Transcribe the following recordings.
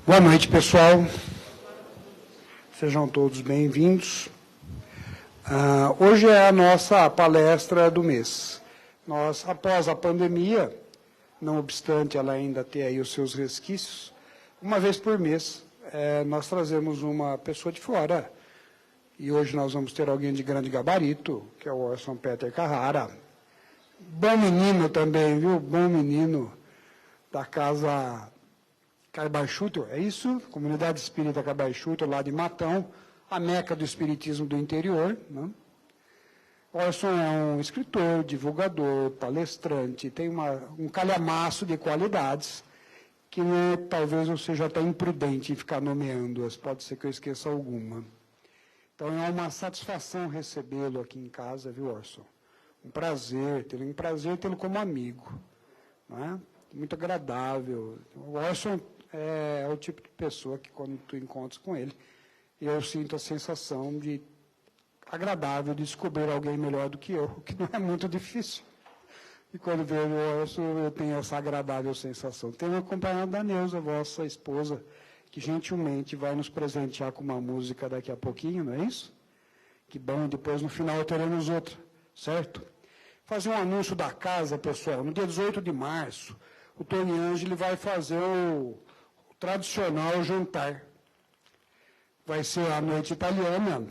Boa noite, pessoal. Sejam todos bem-vindos. Hoje é a nossa palestra do mês. Nós, após a pandemia, não obstante ela ainda ter aí os seus resquícios, uma vez por mês, nós trazemos uma pessoa de fora. E hoje nós vamos ter alguém de grande gabarito, que é o Orson Peter Carrara. Bom menino também, viu? Bom menino da casa Cabaixuto, é isso? Comunidade Espírita Cabaixuto, lá de Matão, a meca do espiritismo do interior. Né? Orson é um escritor, divulgador, palestrante, tem um calhamaço de qualidades que talvez eu seja até imprudente em ficar nomeando-as, pode ser que eu esqueça alguma. Então é uma satisfação recebê-lo aqui em casa, viu, Orson? Um prazer tê-lo como amigo. Não é? Muito agradável. O Orson é o tipo de pessoa que, quando tu encontras com ele, eu sinto a sensação de agradável de descobrir alguém melhor do que eu, o que não é muito difícil. E quando vejo o Orson, eu tenho essa agradável sensação. Tenho acompanhado a Neuza, vossa esposa, que gentilmente vai nos presentear com uma música daqui a pouquinho, não é isso? Que bom, depois no final teremos outra, certo? Fazer um anúncio da casa, pessoal. No dia 18 de março, o Tony Angeli vai fazer o tradicional jantar. Vai ser a noite italiana.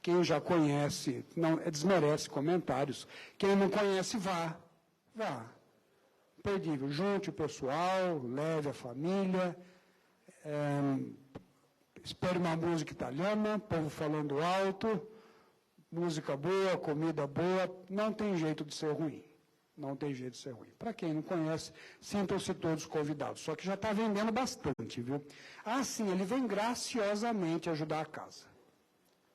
Quem já conhece, não desmerece comentários. Quem não conhece, vá. Vá. Imperdível. Junte o pessoal, leve a família. Espere uma música italiana, povo falando alto. Música boa, comida boa, não tem jeito de ser ruim. Não tem jeito de ser ruim. Para quem não conhece, sintam-se todos convidados. Só que já está vendendo bastante, viu? Ah, sim, ele vem graciosamente ajudar a casa.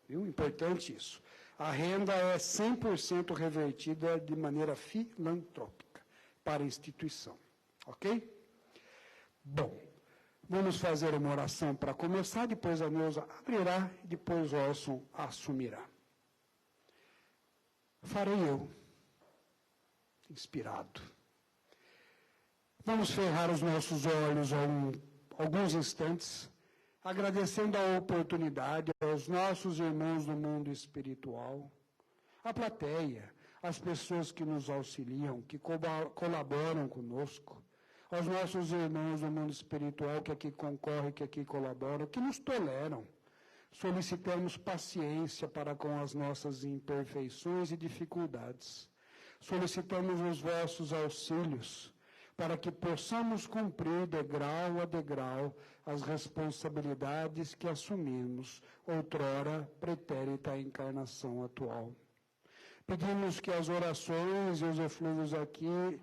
Viu? Importante isso. A renda é 100% revertida de maneira filantrópica para a instituição. Ok? Bom, vamos fazer uma oração para começar, depois a Neuza abrirá e depois o Orson assumirá. Farei eu, inspirado. Vamos ferrar os nossos olhos alguns instantes, agradecendo a oportunidade aos nossos irmãos do mundo espiritual, à plateia, às pessoas que nos auxiliam, que colaboram conosco, aos nossos irmãos do mundo espiritual que aqui concorrem, que aqui colaboram, que nos toleram. Solicitamos paciência para com as nossas imperfeições e dificuldades. Solicitamos os vossos auxílios para que possamos cumprir degrau a degrau as responsabilidades que assumimos outrora pretérita à encarnação atual. Pedimos que as orações e os eflúvios aqui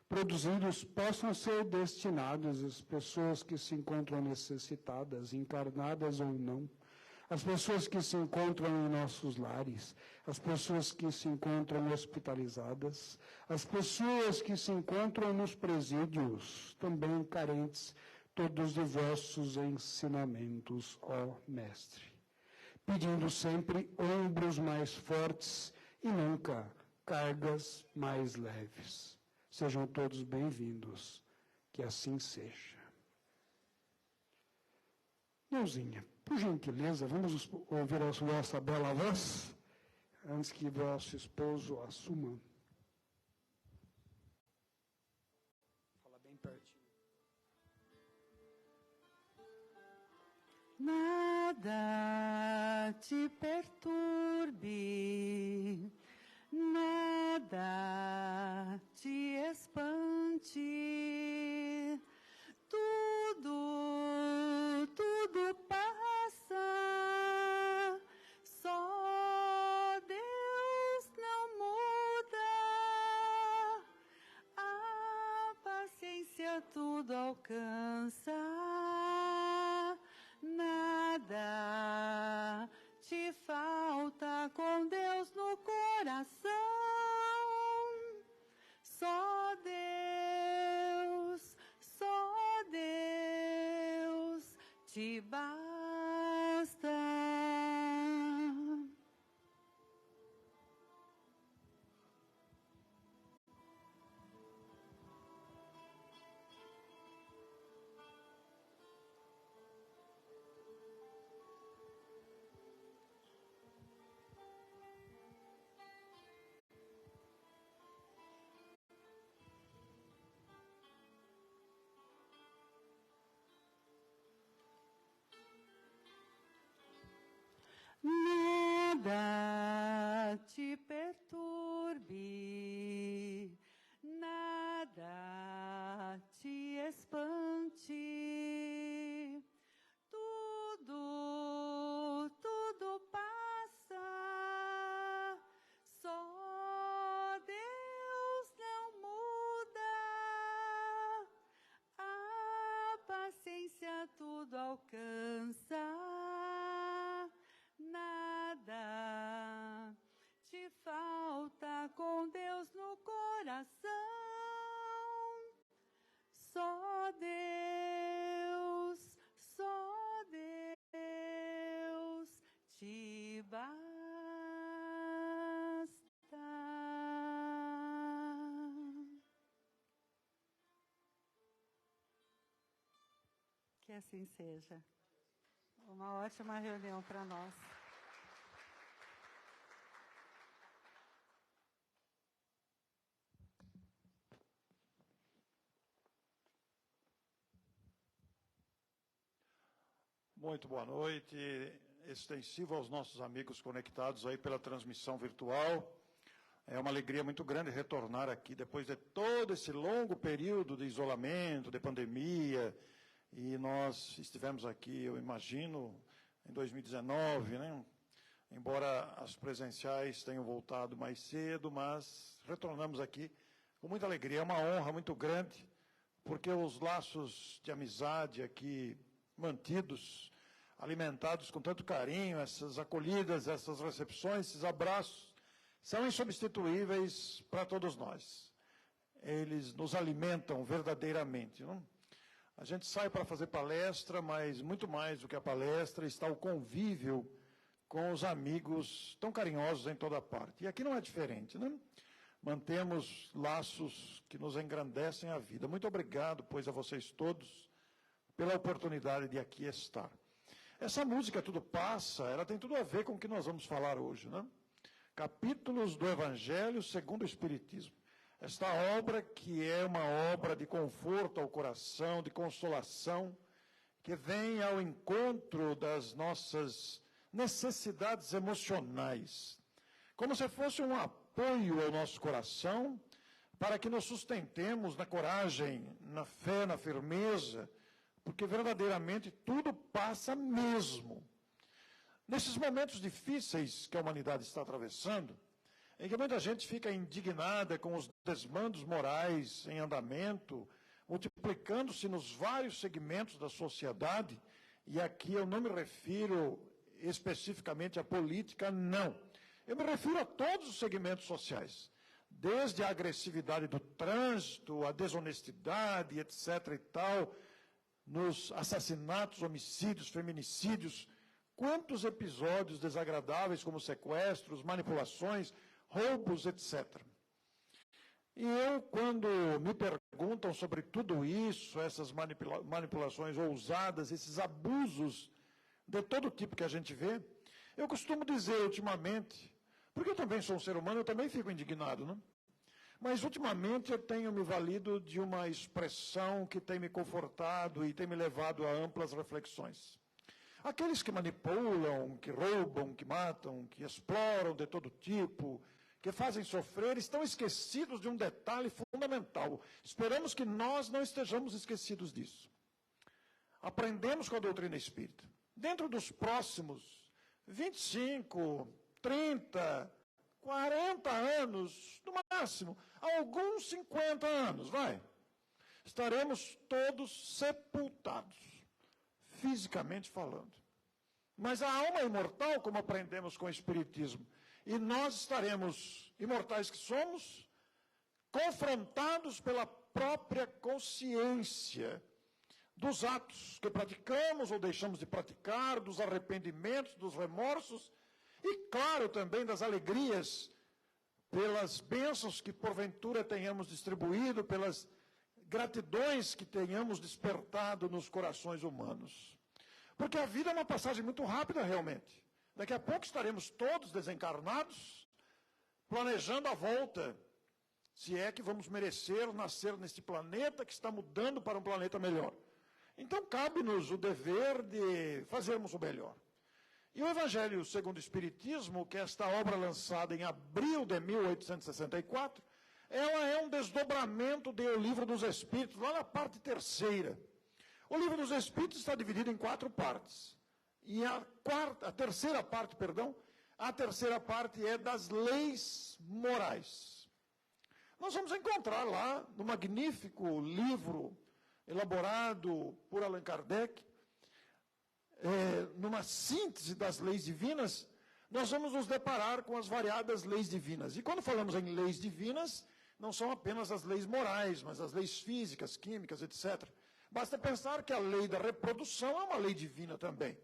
produzidos possam ser destinados às pessoas que se encontram necessitadas, encarnadas ou não, as pessoas que se encontram em nossos lares, as pessoas que se encontram hospitalizadas, as pessoas que se encontram nos presídios, também carentes, todos de vossos ensinamentos, ó Mestre. Pedindo sempre ombros mais fortes e nunca cargas mais leves. Sejam todos bem-vindos, que assim seja. Neuzinha, por gentileza, vamos ouvir a vossa bela voz, antes que vosso esposo assuma. Fala bem pertinho. Nada te perturbe, nada te espante, tudo passa, só Deus não muda, a paciência tudo alcança, nada te falta com Deus no coração, só Deus te basta. te perturbe, nada te espante. Tudo passa, só Deus não muda. A paciência tudo alcança, nada te falta com Deus no coração. Só Deus te basta. Que assim seja. Uma ótima reunião para nós. Muito boa noite, extensivo aos nossos amigos conectados aí pela transmissão virtual. É uma alegria muito grande retornar aqui depois de todo esse longo período de isolamento, de pandemia, e nós estivemos aqui, eu imagino, em 2019, né? Embora as presenciais tenham voltado mais cedo, mas retornamos aqui com muita alegria. É uma honra muito grande, porque os laços de amizade aqui mantidos, alimentados com tanto carinho, essas acolhidas, essas recepções, esses abraços, são insubstituíveis para todos nós. Eles nos alimentam verdadeiramente. Não? A gente sai para fazer palestra, mas muito mais do que a palestra está o convívio com os amigos tão carinhosos em toda parte. E aqui não é diferente, né? Mantemos laços que nos engrandecem a vida. Muito obrigado, pois, a vocês todos, pela oportunidade de aqui estar. Essa música Tudo Passa, ela tem tudo a ver com o que nós vamos falar hoje, né? Capítulos do Evangelho segundo o Espiritismo. Esta obra que é uma obra de conforto ao coração, de consolação, que vem ao encontro das nossas necessidades emocionais, como se fosse um apoio ao nosso coração, para que nos sustentemos na coragem, na fé, na firmeza, porque verdadeiramente tudo passa mesmo. Nesses momentos difíceis que a humanidade está atravessando, em que muita gente fica indignada com os desmandos morais em andamento, multiplicando-se nos vários segmentos da sociedade, e aqui eu não me refiro especificamente à política, não. Eu me refiro a todos os segmentos sociais, desde a agressividade do trânsito, a desonestidade, etc. e tal, nos assassinatos, homicídios, feminicídios, quantos episódios desagradáveis como sequestros, manipulações, roubos, etc. E eu, quando me perguntam sobre tudo isso, essas manipulações ousadas, esses abusos de todo tipo que a gente vê, eu costumo dizer ultimamente, porque eu também sou um ser humano, eu também fico indignado, não? Mas, ultimamente, eu tenho me valido de uma expressão que tem me confortado e tem me levado a amplas reflexões. Aqueles que manipulam, que roubam, que matam, que exploram de todo tipo, que fazem sofrer, estão esquecidos de um detalhe fundamental. Esperamos que nós não estejamos esquecidos disso. Aprendemos com a doutrina espírita. Dentro dos próximos 25, 30, 40 anos, no máximo, alguns 50 anos, estaremos todos sepultados, fisicamente falando. Mas a alma é imortal, como aprendemos com o Espiritismo, e nós estaremos, imortais que somos, confrontados pela própria consciência dos atos que praticamos ou deixamos de praticar, dos arrependimentos, dos remorsos, e, claro, também das alegrias, pelas bênçãos que porventura tenhamos distribuído, pelas gratidões que tenhamos despertado nos corações humanos. Porque a vida é uma passagem muito rápida, realmente. Daqui a pouco estaremos todos desencarnados, planejando a volta, se é que vamos merecer nascer neste planeta que está mudando para um planeta melhor. Então, cabe-nos o dever de fazermos o melhor. E o Evangelho segundo o Espiritismo, que é esta obra lançada em abril de 1864, ela é um desdobramento do Livro dos Espíritos, lá na parte terceira. O Livro dos Espíritos está dividido em 4 partes. E a terceira parte é das leis morais. Nós vamos encontrar lá, no magnífico livro elaborado por Allan Kardec, numa síntese das leis divinas, nós vamos nos deparar com as variadas leis divinas. E quando falamos em leis divinas, não são apenas as leis morais, mas as leis físicas, químicas, etc. Basta pensar que a lei da reprodução é uma lei divina também.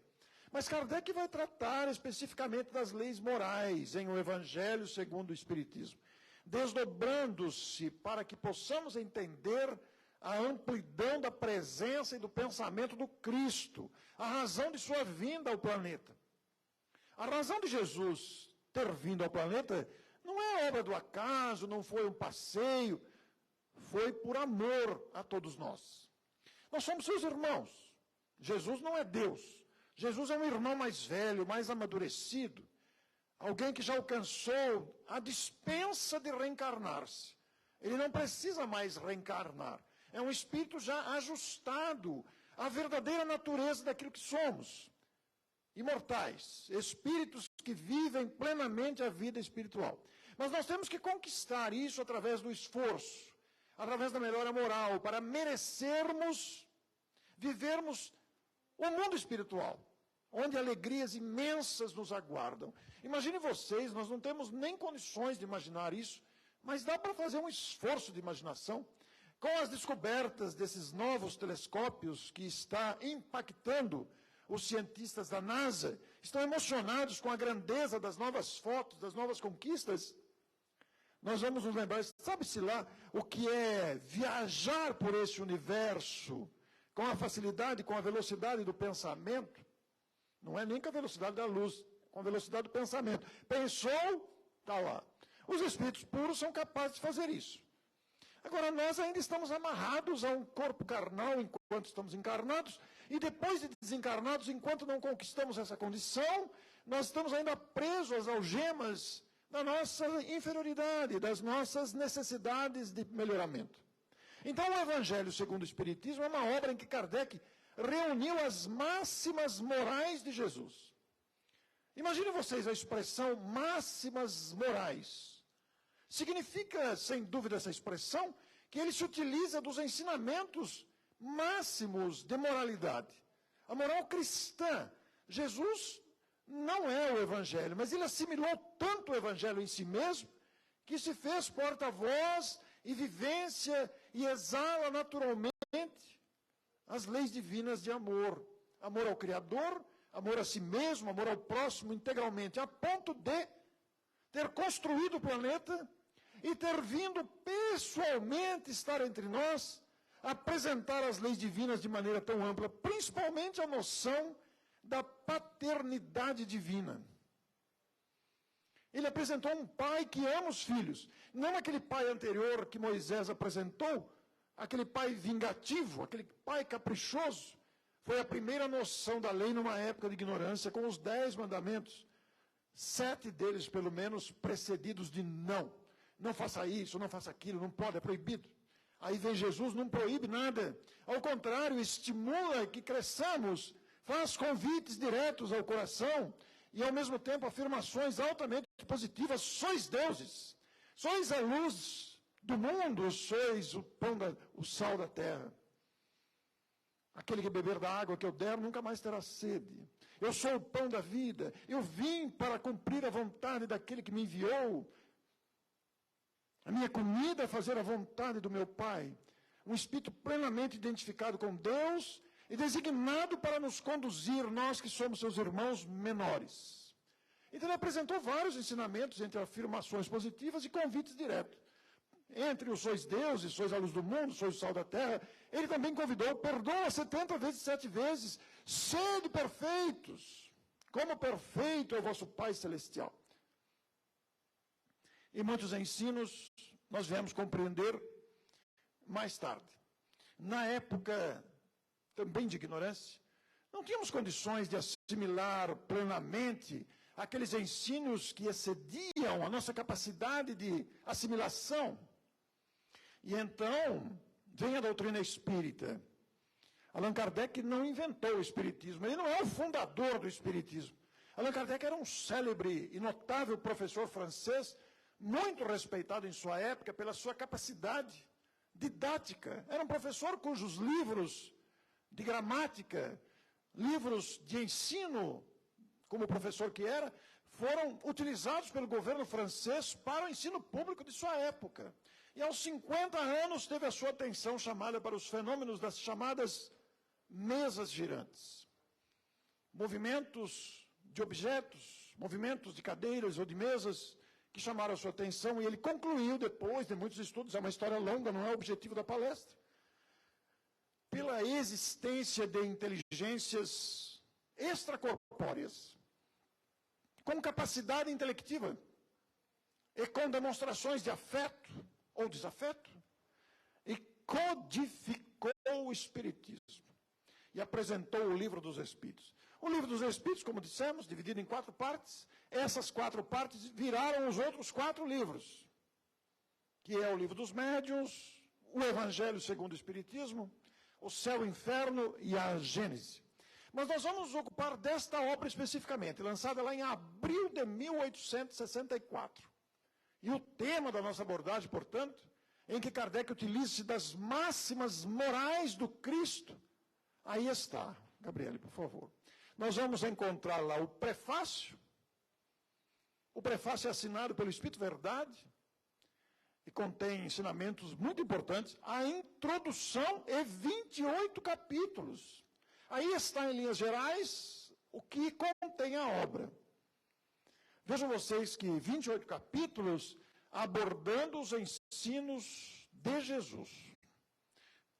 Mas Kardec vai tratar especificamente das leis morais em O Evangelho segundo o Espiritismo, desdobrando-se para que possamos entender a amplidão da presença e do pensamento do Cristo, a razão de sua vinda ao planeta. A razão de Jesus ter vindo ao planeta não é obra do acaso, não foi um passeio, foi por amor a todos nós. Nós somos seus irmãos. Jesus não é Deus. Jesus é um irmão mais velho, mais amadurecido, alguém que já alcançou a dispensa de reencarnar-se. Ele não precisa mais reencarnar. É um espírito já ajustado à verdadeira natureza daquilo que somos. Imortais, espíritos que vivem plenamente a vida espiritual. Mas nós temos que conquistar isso através do esforço, através da melhora moral, para merecermos vivermos o mundo espiritual, onde alegrias imensas nos aguardam. Imagine vocês, nós não temos nem condições de imaginar isso, mas dá para fazer um esforço de imaginação. Com as descobertas desses novos telescópios que está impactando os cientistas da NASA, estão emocionados com a grandeza das novas fotos, das novas conquistas. Nós vamos nos lembrar, sabe-se lá o que é viajar por esse universo, com a facilidade, com a velocidade do pensamento? Não é nem com a velocidade da luz, com a velocidade do pensamento. Pensou, está lá. Os espíritos puros são capazes de fazer isso. Agora, nós ainda estamos amarrados a um corpo carnal enquanto estamos encarnados, e depois de desencarnados, enquanto não conquistamos essa condição, nós estamos ainda presos às algemas da nossa inferioridade, das nossas necessidades de melhoramento. Então, o Evangelho segundo o Espiritismo é uma obra em que Kardec reuniu as máximas morais de Jesus. Imaginem vocês a expressão máximas morais. Significa, sem dúvida, essa expressão, que ele se utiliza dos ensinamentos máximos de moralidade. A moral cristã. Jesus não é o Evangelho, mas ele assimilou tanto o Evangelho em si mesmo, que se fez porta-voz e vivência e exala naturalmente as leis divinas de amor. Amor ao Criador, amor a si mesmo, amor ao próximo integralmente, a ponto de ter construído o planeta e ter vindo pessoalmente estar entre nós, apresentar as leis divinas de maneira tão ampla, principalmente a noção da paternidade divina. Ele apresentou um pai que ama os filhos, não aquele pai anterior que Moisés apresentou, aquele pai vingativo, aquele pai caprichoso. Foi a primeira noção da lei numa época de ignorância, com os 10 mandamentos, 7 deles, pelo menos, precedidos de não. Não faça isso, não faça aquilo, não pode, é proibido. Aí vem Jesus, não proíbe nada. Ao contrário, estimula que cresçamos, faz convites diretos ao coração e, ao mesmo tempo, afirmações altamente positivas. Sois deuses, sois a luz do mundo, sois o sal da terra. Aquele que beber da água que eu der nunca mais terá sede. Eu sou o pão da vida. Eu vim para cumprir a vontade daquele que me enviou. A minha comida é fazer a vontade do meu Pai. Um espírito plenamente identificado com Deus e designado para nos conduzir, nós que somos seus irmãos menores. Então ele apresentou vários ensinamentos entre afirmações positivas e convites diretos. Entre os sois deuses, sois a luz do mundo, sois o sal da terra, ele também convidou, perdoa 70 vezes, 7 vezes, sede perfeitos, como perfeito é o vosso Pai Celestial. E muitos ensinos nós viemos compreender mais tarde. Na época também de ignorância, Não tínhamos condições de assimilar plenamente aqueles ensinos que excediam a nossa capacidade de assimilação. E então, vem a doutrina espírita. Allan Kardec não inventou o espiritismo, ele não é o fundador do espiritismo. Allan Kardec era um célebre e notável professor francês, muito respeitado em sua época pela sua capacidade didática. Era um professor cujos livros de gramática, livros de ensino, como professor que era, foram utilizados pelo governo francês para o ensino público de sua época. E aos 50 anos teve a sua atenção chamada para os fenômenos das chamadas mesas girantes. Movimentos de objetos, movimentos de cadeiras ou de mesas que chamaram a sua atenção, e ele concluiu depois de muitos estudos, é uma história longa, não é o objetivo da palestra, pela existência de inteligências extracorpóreas, com capacidade intelectiva e com demonstrações de afeto ou desafeto, e codificou o Espiritismo e apresentou o Livro dos Espíritos. O Livro dos Espíritos, como dissemos, dividido em 4 partes, essas 4 partes viraram os outros 4 livros, que é o Livro dos Médiuns, o Evangelho segundo o Espiritismo, o Céu e o Inferno e a Gênese. Mas nós vamos nos ocupar desta obra especificamente, lançada lá em abril de 1864. E o tema da nossa abordagem, portanto, em que Kardec utiliza-se das máximas morais do Cristo, aí está. Gabriele, por favor. Nós vamos encontrar lá o prefácio. O prefácio é assinado pelo Espírito Verdade e contém ensinamentos muito importantes. A introdução é 28 capítulos. Aí está, em linhas gerais, o que contém a obra. Vejam vocês que 28 capítulos abordando os ensinos de Jesus,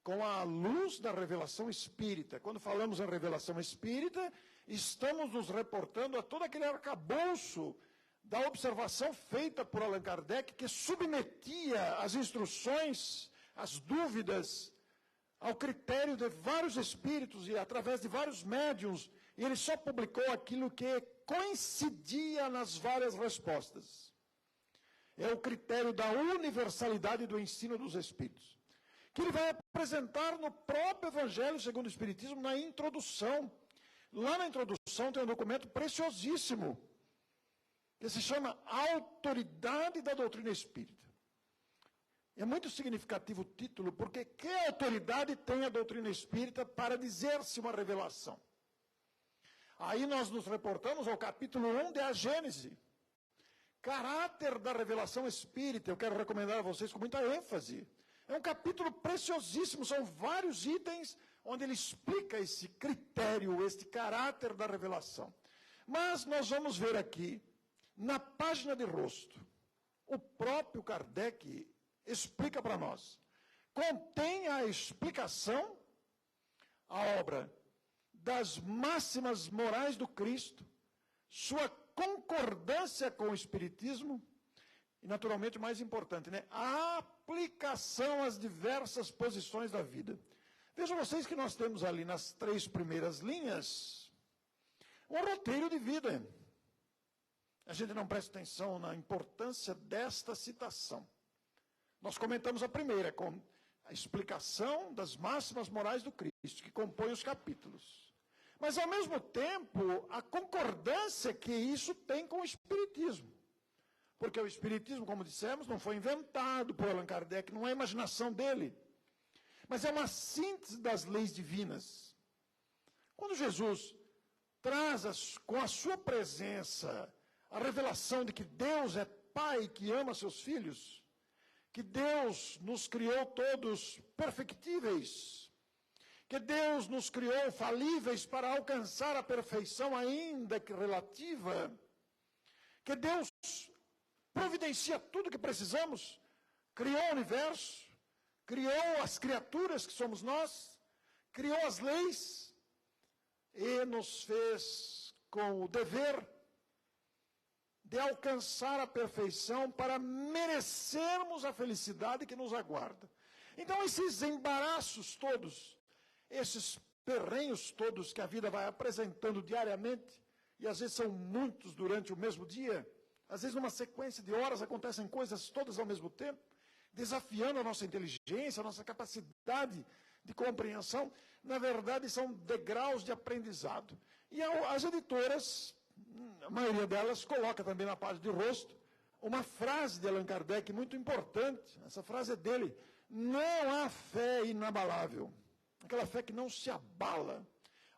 com a luz da revelação espírita. Quando falamos em revelação espírita, estamos nos reportando a todo aquele arcabouço da observação feita por Allan Kardec, que submetia as instruções, as dúvidas, ao critério de vários espíritos e através de vários médiuns, e ele só publicou aquilo que coincidia nas várias respostas. É o critério da universalidade do ensino dos espíritos, que ele vai apresentar no próprio Evangelho segundo o Espiritismo, na introdução. Lá na introdução tem um documento preciosíssimo, que se chama Autoridade da Doutrina Espírita. É muito significativo o título, porque que autoridade tem a doutrina espírita para dizer-se uma revelação? Aí nós nos reportamos ao capítulo 1 de A Gênese. Caráter da revelação espírita, eu quero recomendar a vocês com muita ênfase. É um capítulo preciosíssimo, são vários itens onde ele explica esse critério, este caráter da revelação. Mas nós vamos ver aqui, na página de rosto, o próprio Kardec explica para nós. Contém a explicação, a obra das máximas morais do Cristo, sua concordância com o Espiritismo, e naturalmente o mais importante, né, a aplicação às diversas posições da vida. Vejam vocês que nós temos ali nas 3 primeiras linhas, um roteiro de vida. A gente não presta atenção na importância desta citação. Nós comentamos a primeira, com a explicação das máximas morais do Cristo, que compõe os capítulos. Mas, ao mesmo tempo, a concordância que isso tem com o Espiritismo. Porque o Espiritismo, como dissemos, não foi inventado por Allan Kardec, não é a imaginação dele. Mas é uma síntese das leis divinas. Quando Jesus traz com a sua presença a revelação de que Deus é Pai que ama seus filhos, que Deus nos criou todos perfectíveis, que Deus nos criou falíveis para alcançar a perfeição ainda que relativa, que Deus providencia tudo o que precisamos, criou o universo, criou as criaturas que somos nós, criou as leis e nos fez com o dever de alcançar a perfeição para merecermos a felicidade que nos aguarda. Então, esses embaraços todos, esses perrenhos todos que a vida vai apresentando diariamente, e às vezes são muitos durante o mesmo dia, às vezes numa sequência de horas acontecem coisas todas ao mesmo tempo, desafiando a nossa inteligência, a nossa capacidade de compreensão, na verdade são degraus de aprendizado. E as editoras, a maioria delas, coloca também na página de rosto uma frase de Allan Kardec muito importante. Essa frase é dele: não há fé inabalável, aquela fé que não se abala,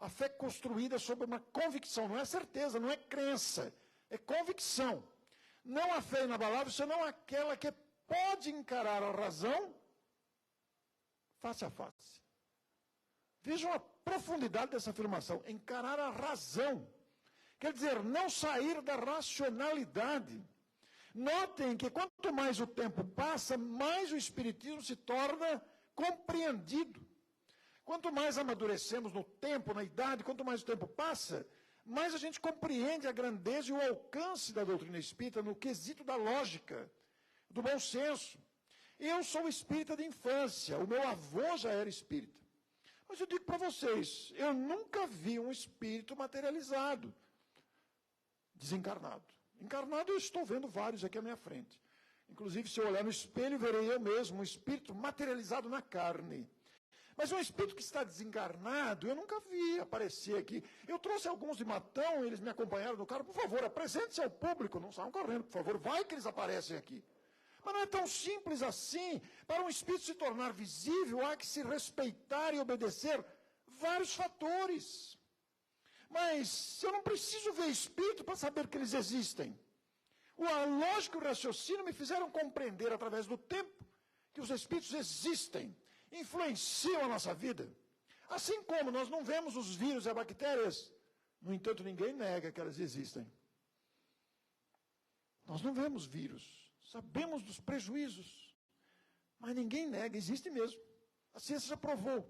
a fé construída sobre uma convicção, não é certeza, não é crença, é convicção. Não há fé inabalável, senão aquela que pode encarar a razão face a face. Vejam a profundidade dessa afirmação, encarar a razão. Quer dizer, não sair da racionalidade. Notem que quanto mais o tempo passa, mais o Espiritismo se torna compreendido. Quanto mais amadurecemos no tempo, na idade, quanto mais o tempo passa, mais a gente compreende a grandeza e o alcance da doutrina espírita no quesito da lógica, do bom senso. Eu sou espírita de infância, o meu avô já era espírita. Mas eu digo para vocês, eu nunca vi um espírito materializado, desencarnado. Encarnado eu estou vendo vários aqui à minha frente. Inclusive, se eu olhar no espelho, verei eu mesmo um espírito materializado na carne. Mas um espírito que está desencarnado, eu nunca vi aparecer aqui. Eu trouxe alguns de Matão, eles me acompanharam no carro. Por favor, apresente-se ao público, não saiam correndo, por favor, vai que eles aparecem aqui. Mas não é tão simples assim. Para um espírito se tornar visível, há que se respeitar e obedecer vários fatores. Mas eu não preciso ver espírito para saber que eles existem. A lógica e o raciocínio me fizeram compreender, através do tempo, que os espíritos existem, influenciam a nossa vida. Assim como nós não vemos os vírus e as bactérias, no entanto, ninguém nega que elas existem. Nós não vemos vírus, sabemos dos prejuízos, mas ninguém nega, existe mesmo. A ciência já provou.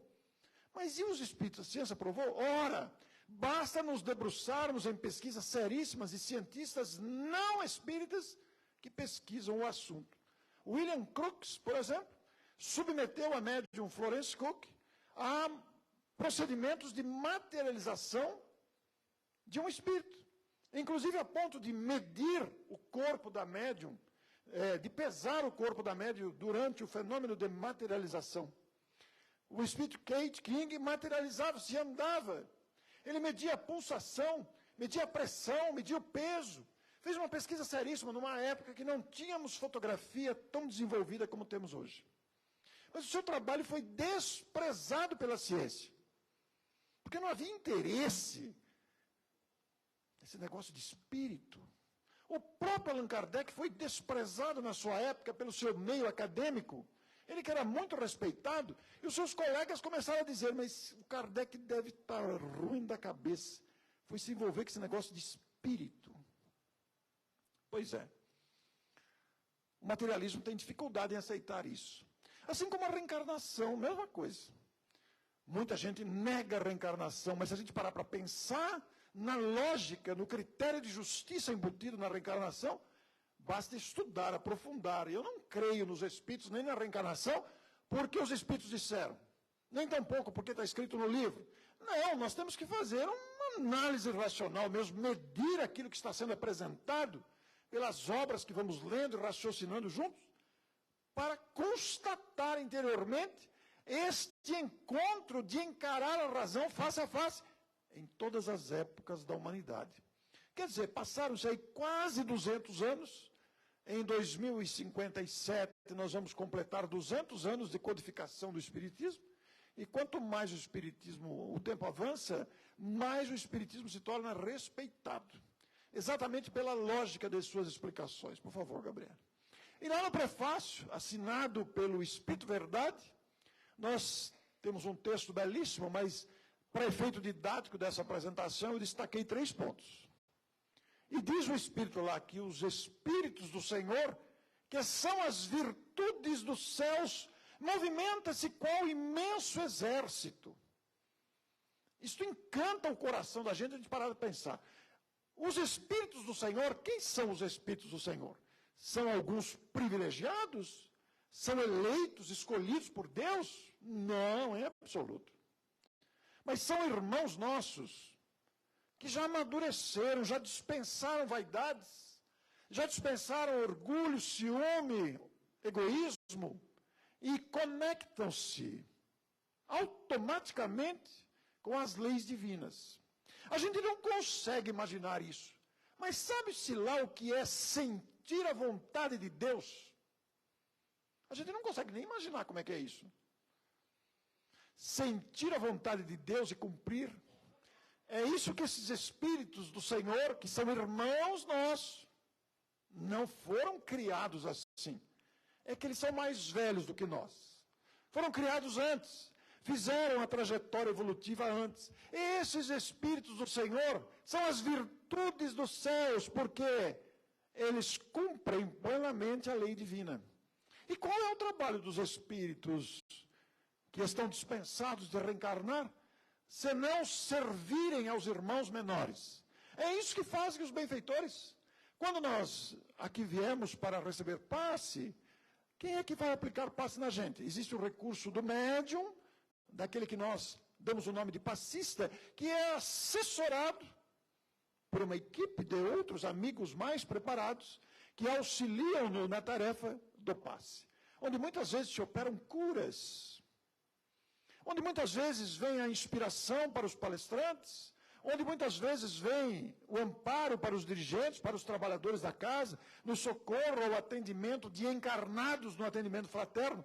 Mas e os espíritos? A ciência provou? Ora, basta nos debruçarmos em pesquisas seríssimas e cientistas não espíritas que pesquisam o assunto. William Crookes, por exemplo, submeteu a médium Florence Cook a procedimentos de materialização de um espírito. Inclusive a ponto de medir o corpo da médium, de pesar o corpo da médium durante o fenômeno de materialização. O espírito Kate King materializava-se e andava. Ele media a pulsação, media a pressão, media o peso. Fez uma pesquisa seríssima numa época que não tínhamos fotografia tão desenvolvida como temos hoje. Mas o seu trabalho foi desprezado pela ciência. Porque não havia interesse nesse negócio de espírito. O próprio Allan Kardec foi desprezado na sua época pelo seu meio acadêmico. Ele que era muito respeitado, e os seus colegas começaram a dizer, mas o Kardec deve estar ruim da cabeça. Foi se envolver com esse negócio de espírito. Pois é. O materialismo tem dificuldade em aceitar isso. Assim como a reencarnação, mesma coisa. Muita gente nega a reencarnação, mas se a gente parar para pensar na lógica, no critério de justiça embutido na reencarnação, basta estudar, aprofundar. Eu não creio nos espíritos, nem na reencarnação, porque os espíritos disseram. Nem tampouco porque está escrito no livro. Não, nós temos que fazer uma análise racional mesmo, medir aquilo que está sendo apresentado pelas obras que vamos lendo e raciocinando juntos, para constatar interiormente este encontro de encarar a razão face a face em todas as épocas da humanidade. Quer dizer, passaram-se aí quase 200 anos, em 2057 nós vamos completar 200 anos de codificação do Espiritismo, e quanto mais o Espiritismo, o tempo avança, mais o Espiritismo se torna respeitado, exatamente pela lógica de suas explicações. Por favor, Gabriel. E lá no prefácio, assinado pelo Espírito Verdade, nós temos um texto belíssimo, mas para efeito didático dessa apresentação, eu destaquei 3 pontos. E diz o Espírito lá que os Espíritos do Senhor, que são as virtudes dos céus, movimenta-se qual imenso exército. Isto encanta o coração da gente, a gente parar de pensar. Os Espíritos do Senhor, quem são os Espíritos do Senhor? São alguns privilegiados? São eleitos, escolhidos por Deus? Não, em absoluto. Mas são irmãos nossos que já amadureceram, já dispensaram vaidades, já dispensaram orgulho, ciúme, egoísmo e conectam-se automaticamente com as leis divinas. A gente não consegue imaginar isso, mas sabe-se lá o que é sentir a vontade de Deus? A gente não consegue nem imaginar como é que é isso. Sentir a vontade de Deus e cumprir. É isso que esses Espíritos do Senhor, que são irmãos nossos, não foram criados assim. É que eles são mais velhos do que nós. Foram criados antes. Fizeram a trajetória evolutiva antes. Esses Espíritos do Senhor são as virtudes dos céus, porque eles cumprem plenamente a lei divina. E qual é o trabalho dos Espíritos que estão dispensados de reencarnar? Senão servirem aos irmãos menores. É isso que fazem os benfeitores. Quando nós aqui viemos para receber passe, quem é que vai aplicar passe na gente? Existe o recurso do médium, daquele que nós damos o nome de passista, que é assessorado por uma equipe de outros amigos mais preparados, que auxiliam-no na tarefa do passe. Onde muitas vezes se operam curas, onde muitas vezes vem a inspiração para os palestrantes, onde muitas vezes vem o amparo para os dirigentes, para os trabalhadores da casa, no socorro ao atendimento de encarnados no atendimento fraterno,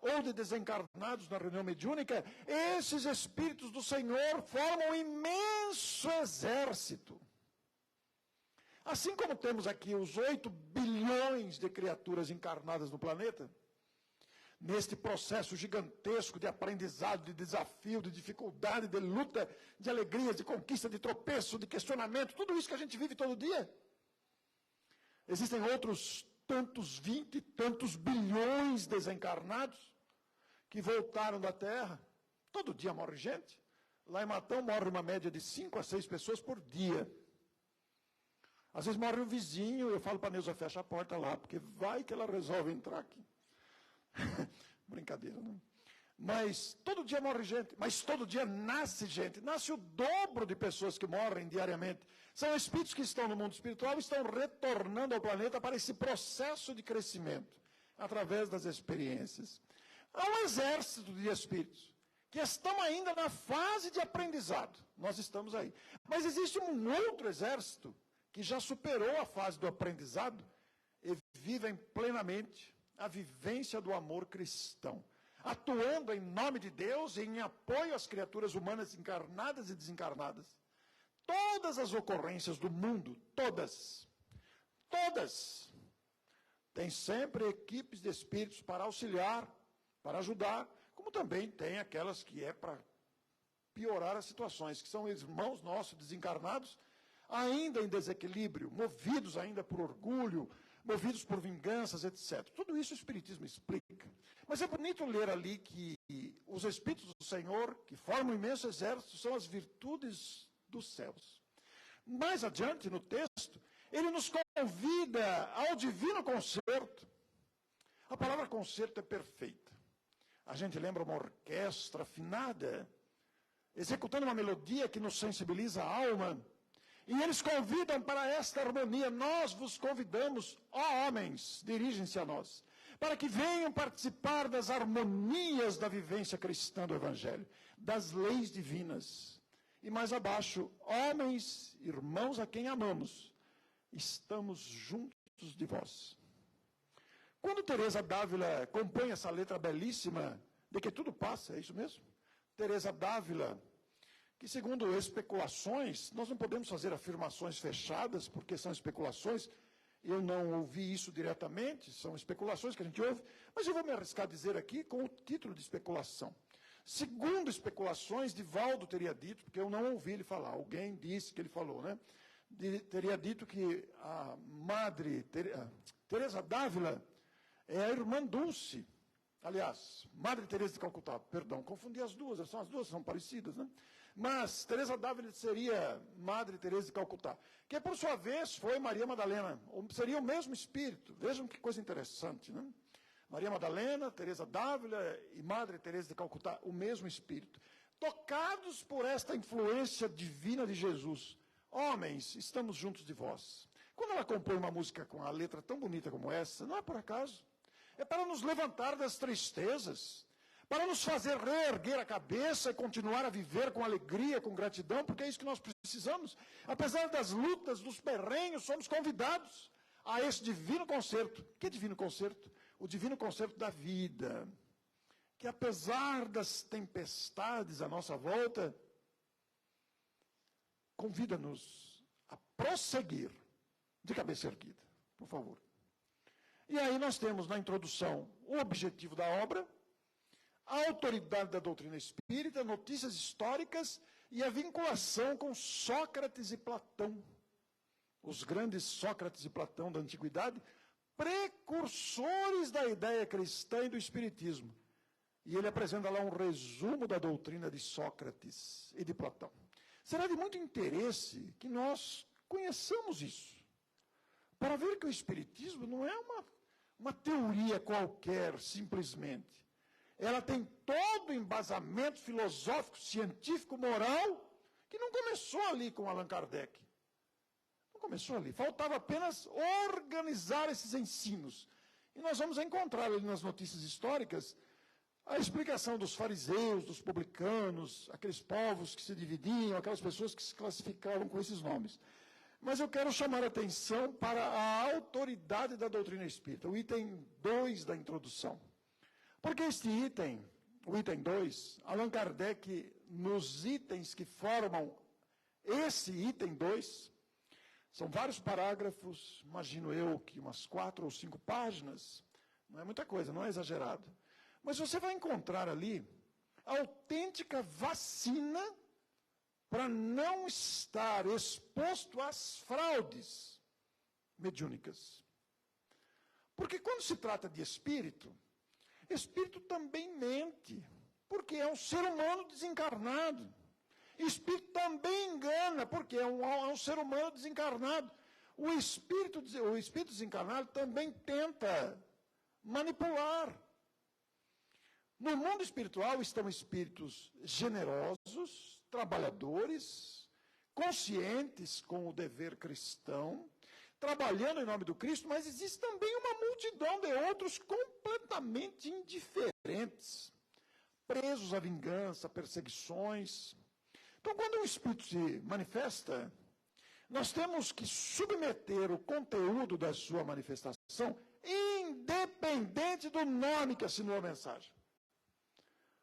ou de desencarnados na reunião mediúnica. Esses Espíritos do Senhor formam um imenso exército. Assim como temos aqui os 8 bilhões de criaturas encarnadas no planeta, neste processo gigantesco de aprendizado, de desafio, de dificuldade, de luta, de alegria, de conquista, de tropeço, de questionamento, tudo isso que a gente vive todo dia. Existem outros tantos 20 e tantos bilhões desencarnados que voltaram da Terra. Todo dia morre gente. Lá em Matão morre uma média de 5 a 6 pessoas por dia. Às vezes morre um vizinho, eu falo para a Neuza, fecha a porta lá, porque vai que ela resolve entrar aqui. Brincadeira, não? Mas todo dia morre gente, mas todo dia nasce gente, nasce o dobro de pessoas que morrem diariamente. São espíritos que estão no mundo espiritual e estão retornando ao planeta para esse processo de crescimento, através das experiências. Há um exército de espíritos que estão ainda na fase de aprendizado. Nós estamos aí. Mas existe um outro exército que já superou a fase do aprendizado e vivem plenamente a vivência do amor cristão, atuando em nome de Deus e em apoio às criaturas humanas encarnadas e desencarnadas. Todas as ocorrências do mundo, todas, tem sempre equipes de espíritos para auxiliar, para ajudar, como também tem aquelas que é para piorar as situações, que são irmãos nossos desencarnados, ainda em desequilíbrio, movidos ainda por orgulho, movidos por vinganças, etc. Tudo isso o Espiritismo explica. Mas é bonito ler ali que os Espíritos do Senhor, que formam um imenso exército, são as virtudes dos céus. Mais adiante, no texto, ele nos convida ao divino concerto. A palavra concerto é perfeita. A gente lembra uma orquestra afinada, executando uma melodia que nos sensibiliza a alma. E eles convidam para esta harmonia. Nós vos convidamos, ó homens, dirigem-se a nós, para que venham participar das harmonias da vivência cristã do Evangelho, das leis divinas. E mais abaixo, homens, irmãos a quem amamos, estamos juntos de vós. Quando Teresa d'Ávila compõe essa letra belíssima de que tudo passa, é isso mesmo? Teresa d'Ávila, que segundo especulações, nós não podemos fazer afirmações fechadas, porque são especulações, eu não ouvi isso diretamente, são especulações que a gente ouve, mas eu vou me arriscar a dizer aqui com o título de especulação. Segundo especulações, Divaldo teria dito, porque eu não ouvi ele falar, alguém disse que ele falou, né? Teria dito que a madre Teresa d'Ávila é a irmã Dulce, aliás, Madre Teresa de Calcutá, perdão, confundi as duas são parecidas, né? Mas Teresa d'Ávila seria Madre Teresa de Calcutá, que por sua vez foi Maria Madalena, seria o mesmo espírito. Vejam que coisa interessante, né? Maria Madalena, Teresa d'Ávila e Madre Teresa de Calcutá, o mesmo espírito. tocados por esta influência divina de Jesus. Homens, estamos juntos de vós. Quando ela compõe uma música com a letra tão bonita como essa, não é por acaso. É para nos levantar das tristezas, para nos fazer reerguer a cabeça e continuar a viver com alegria, com gratidão, porque é isso que nós precisamos. Apesar das lutas, dos perrengues, somos convidados a esse divino concerto. Que divino concerto? O divino concerto da vida. Que apesar das tempestades à nossa volta, convida-nos a prosseguir de cabeça erguida, por favor. E aí nós temos na introdução o objetivo da obra, a autoridade da doutrina espírita, notícias históricas e a vinculação com Sócrates e Platão. Os grandes Sócrates e Platão da antiguidade, precursores da ideia cristã e do espiritismo. E ele apresenta lá um resumo da doutrina de Sócrates e de Platão. Será de muito interesse que nós conheçamos isso, para ver que o espiritismo não é uma teoria qualquer, simplesmente. Ela tem todo o embasamento filosófico, científico, moral, que não começou ali com Allan Kardec. Não começou ali. Faltava apenas organizar esses ensinos. E nós vamos encontrar ali nas notícias históricas a explicação dos fariseus, dos publicanos, aqueles povos que se dividiam, aquelas pessoas que se classificavam com esses nomes. Mas eu quero chamar a atenção para a autoridade da doutrina espírita, o item 2 da introdução. Porque este item, o item 2, Allan Kardec, nos itens que formam esse item 2, são vários parágrafos, imagino eu que umas 4 ou 5 páginas, não é muita coisa, não é exagerado. Mas você vai encontrar ali a autêntica vacina para não estar exposto às fraudes mediúnicas. Porque quando se trata de espírito também mente, porque é um ser humano desencarnado. Espírito também engana, porque é um ser humano desencarnado. O espírito desencarnado também tenta manipular. No mundo espiritual estão espíritos generosos, trabalhadores, conscientes com o dever cristão, trabalhando em nome do Cristo, mas existe também uma multidão de outros completamente indiferentes, presos à vingança, perseguições. Então, quando um espírito se manifesta, nós temos que submeter o conteúdo da sua manifestação, independente do nome que assinou a mensagem.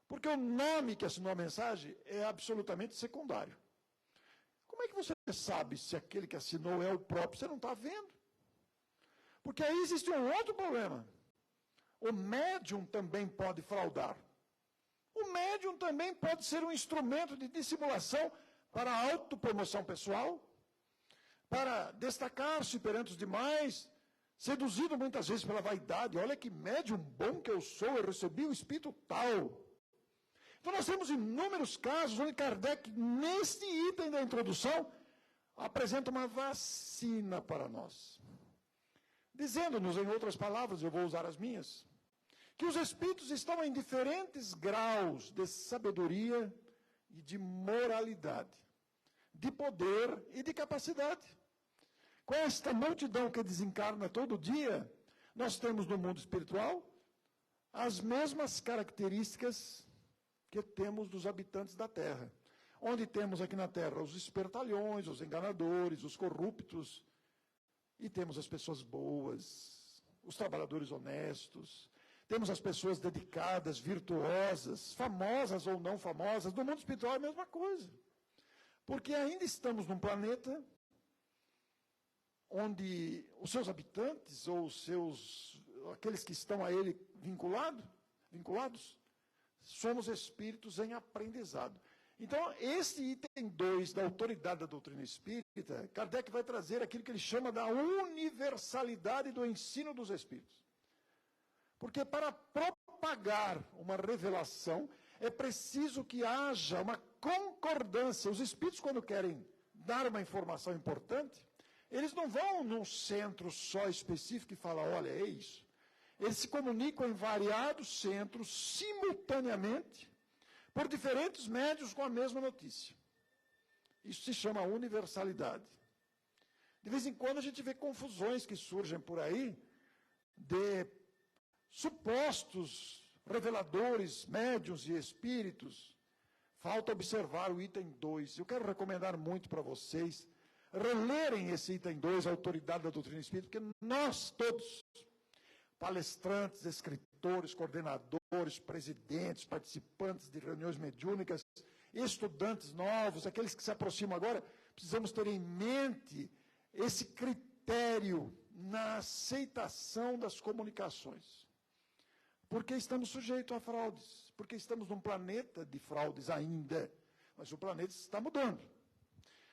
Porque o nome que assinou a mensagem é absolutamente secundário. Como é que você sabe se aquele que assinou é o próprio? Você não está vendo. Porque aí existe um outro problema. O médium também pode fraudar. O médium também pode ser um instrumento de dissimulação para a autopromoção pessoal, para destacar-se perante os demais, seduzido muitas vezes pela vaidade. Olha que médium bom que eu sou, eu recebi o espírito tal. Então nós temos inúmeros casos onde Kardec, neste item da introdução, apresenta uma vacina para nós. Dizendo-nos, em outras palavras, eu vou usar as minhas, que os espíritos estão em diferentes graus de sabedoria e de moralidade, de poder e de capacidade. Com esta multidão que desencarna todo dia, nós temos no mundo espiritual as mesmas características que temos dos habitantes da Terra. Onde temos aqui na Terra os espertalhões, os enganadores, os corruptos, e temos as pessoas boas, os trabalhadores honestos, temos as pessoas dedicadas, virtuosas, famosas ou não famosas. No mundo espiritual é a mesma coisa. Porque ainda estamos num planeta onde os seus habitantes, ou aqueles que estão a ele vinculados, somos espíritos em aprendizado. Então, esse item 2 da autoridade da doutrina espírita, Kardec vai trazer aquilo que ele chama da universalidade do ensino dos espíritos. Porque para propagar uma revelação, é preciso que haja uma concordância. Os espíritos, quando querem dar uma informação importante, eles não vão num centro só específico e falam, olha, é isso. Eles se comunicam em variados centros, simultaneamente, por diferentes médios com a mesma notícia. Isso se chama universalidade. De vez em quando a gente vê confusões que surgem por aí de supostos reveladores, médiuns e espíritos. Falta observar o item 2. Eu quero recomendar muito para vocês relerem esse item 2, a autoridade da doutrina espírita, porque nós todos, palestrantes, escritores, coordenadores, presidentes, participantes de reuniões mediúnicas, estudantes novos, aqueles que se aproximam agora, precisamos ter em mente esse critério na aceitação das comunicações. Porque estamos sujeitos a fraudes, porque estamos num planeta de fraudes ainda, mas o planeta está mudando.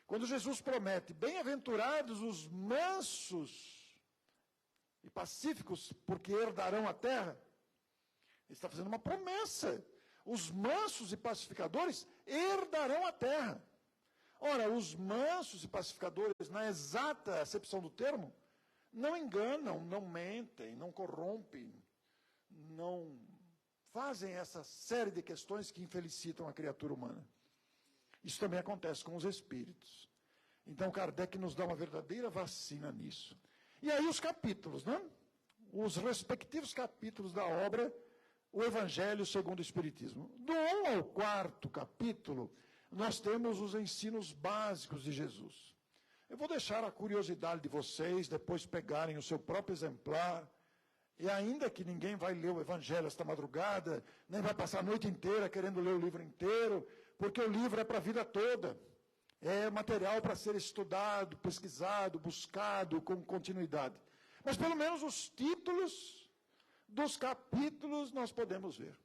Quando Jesus promete, bem-aventurados os mansos e pacíficos, porque herdarão a terra, ele está fazendo uma promessa. Os mansos e pacificadores herdarão a terra. Ora, os mansos e pacificadores, na exata acepção do termo, não enganam, não mentem, não corrompem, não fazem essa série de questões que infelicitam a criatura humana. Isso também acontece com os espíritos. Então, Kardec nos dá uma verdadeira vacina nisso. E aí os capítulos, né? Os respectivos capítulos da obra, o Evangelho segundo o Espiritismo. Do 1 ao 4º capítulo, nós temos os ensinos básicos de Jesus. Eu vou deixar a curiosidade de vocês, depois pegarem o seu próprio exemplar, e ainda que ninguém vai ler o Evangelho esta madrugada, nem vai passar a noite inteira querendo ler o livro inteiro, porque o livro é para a vida toda. É material para ser estudado, pesquisado, buscado com continuidade. Mas pelo menos os títulos dos capítulos nós podemos ver.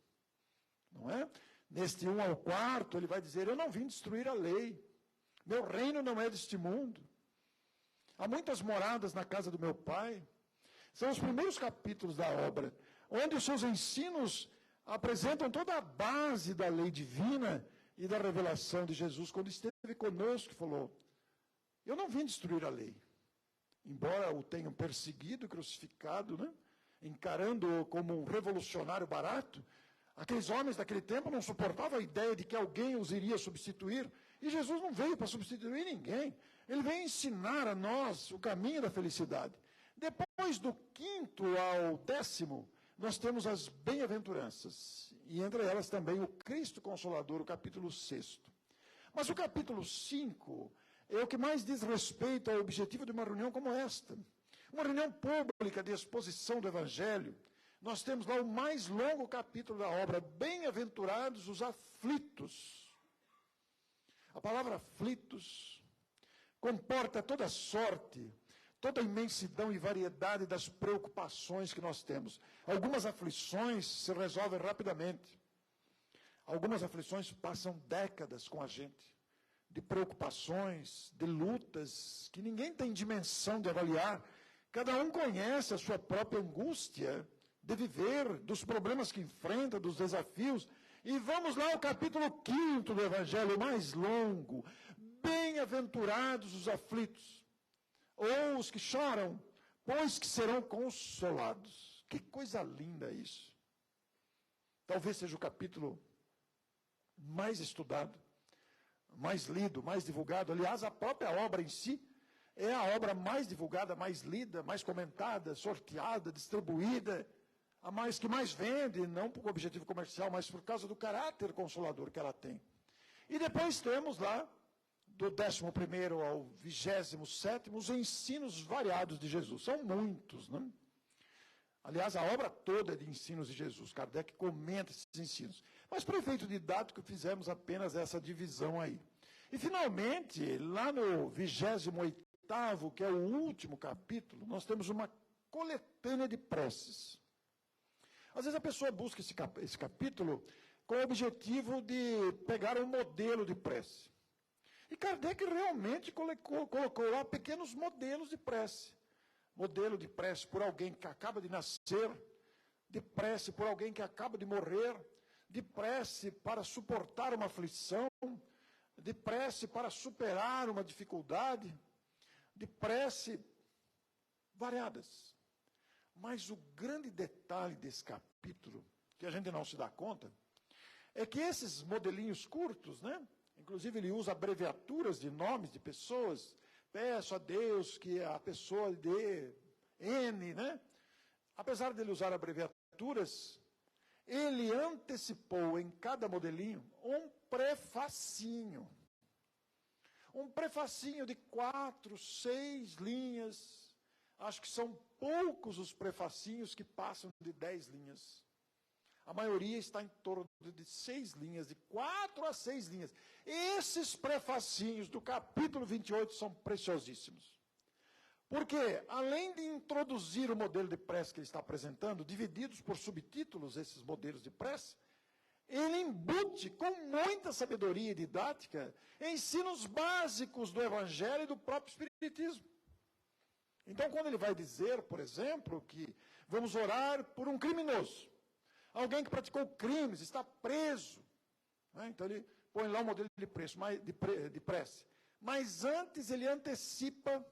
Não é? Neste 1 ao 4º, ele vai dizer, eu não vim destruir a lei. Meu reino não é deste mundo. Há muitas moradas na casa do meu pai. São os primeiros capítulos da obra, onde os seus ensinos apresentam toda a base da lei divina e da revelação de Jesus, quando esteve conosco, falou, eu não vim destruir a lei. Embora o tenham perseguido, crucificado, né? Encarando-o como um revolucionário barato, aqueles homens daquele tempo não suportavam a ideia de que alguém os iria substituir. E Jesus não veio para substituir ninguém. Ele veio ensinar a nós o caminho da felicidade. Depois do 5º ao 10º, nós temos as bem-aventuranças. E entre elas também o Cristo Consolador, o capítulo 6º. Mas o capítulo 5 é o que mais diz respeito ao objetivo de uma reunião como esta. Uma reunião pública de exposição do Evangelho. Nós temos lá o mais longo capítulo da obra, Bem-aventurados os aflitos. A palavra aflitos comporta toda sorte, toda a imensidão e variedade das preocupações que nós temos. Algumas aflições se resolvem rapidamente. Algumas aflições passam décadas com a gente. De preocupações, de lutas, que ninguém tem dimensão de avaliar. Cada um conhece a sua própria angústia de viver, dos problemas que enfrenta, dos desafios. E vamos lá ao capítulo 5º do Evangelho, mais longo. Bem-aventurados os aflitos, ou os que choram, pois que serão consolados. Que coisa linda isso. Talvez seja o capítulo mais estudado, mais lido, mais divulgado. Aliás, a própria obra em si é a obra mais divulgada, mais lida, mais comentada, sorteada, distribuída, que mais vende, não por objetivo comercial, mas por causa do caráter consolador que ela tem. E depois temos lá, do 11º ao 27º, os ensinos variados de Jesus. São muitos, não? Aliás, a obra toda é de ensinos de Jesus. Kardec comenta esses ensinos. Mas, para efeito didático, fizemos apenas essa divisão aí. E, finalmente, lá no 28º, que é o último capítulo, nós temos uma coletânea de preces. Às vezes a pessoa busca esse capítulo com o objetivo de pegar um modelo de prece. E Kardec realmente colocou lá pequenos modelos de prece. Modelo de prece por alguém que acaba de nascer, de prece por alguém que acaba de morrer, de prece para suportar uma aflição, de prece para superar uma dificuldade, de prece variadas. Mas o grande detalhe desse capítulo, que a gente não se dá conta, é que esses modelinhos curtos, né? Inclusive ele usa abreviaturas de nomes de pessoas. Peço a Deus que a pessoa dê N, né? Apesar dele usar abreviaturas, ele antecipou em cada modelinho um prefacinho. Um prefacinho de 4, 6 linhas. Acho que são poucos os prefacinhos que passam de 10 linhas. A maioria está em torno de 6 linhas, de 4 a 6 linhas. Esses prefacinhos do capítulo 28 são preciosíssimos. Porque, além de introduzir o modelo de prece que ele está apresentando, divididos por subtítulos, esses modelos de prece, ele embute com muita sabedoria e didática ensinos básicos do Evangelho e do próprio Espiritismo. Então, quando ele vai dizer, por exemplo, que vamos orar por um criminoso, alguém que praticou crimes, está preso, né? Então ele põe lá o modelo de prece. Mas antes ele antecipa